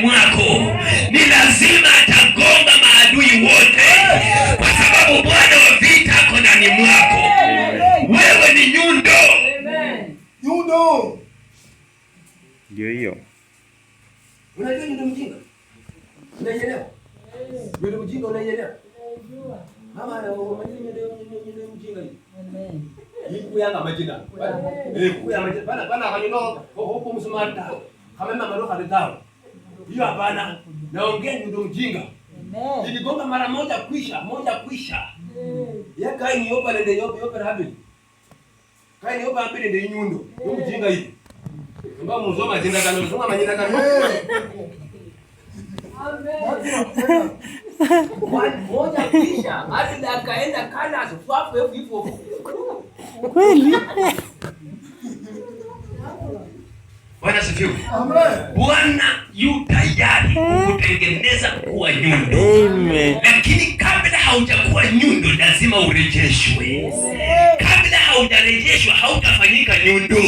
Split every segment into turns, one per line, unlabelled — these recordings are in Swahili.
mwako ni lazima atagonga maadui wote, kwa sababu Bwana wa vita ako ndani mwako. Wewe ni nyundo.
Nyundo
ndio hiyo.
Unajua nyundo mjinga? Unaielewa? Nyundo mjinga unaielewa? Mama nyundo mjinga hii. Hii kuyanga majina. Kuyanga majina. Bana kanyuno huko msumata. Kama mama ndo kadetao. Hiyo hapana. Naongea nyundo mjinga. Iligonga mara moja kwisha. Ya kai ni yopa nende yopa habi. Kai ni yopa habi nende nyundo. Nyundo mjinga hii. Mbona mzoma zinda kana mzoma manyina kana. Amen. Moja kisha hadi akaenda kana swafu hivyo.
Kweli?
Bwana sifiwe. Amen. Bwana yu tayari kukutengeneza kuwa nyundo.
Amen.
Lakini kabla haujakuwa nyundo lazima urejeshwe. Kabla haujarejeshwa hautafanyika nyundo.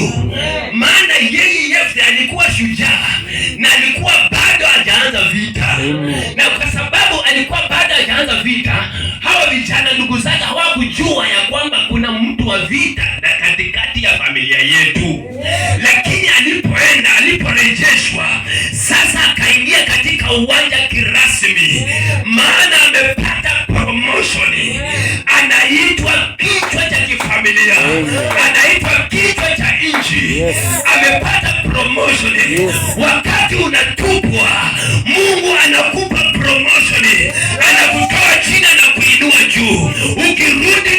Maana yeye Yefta alikuwa shujaa na alikuwa bado hajaanza vita. Na kwa sababu alikuwa bado hajaanza vita, hawa vijana ndugu zake hawakujua ya kwamba kuna mtu wa vita katikati ya familia yetu. Lakini aliporejeshwa sasa akaingia katika uwanja kirasmi, maana amepata promotion. Anaitwa kichwa cha kifamilia, anaitwa kichwa cha nchi. Amepata promotion. Wakati unatupwa, Mungu anakupa promotion, anakutoa chini na kuinua juu. Ukirudi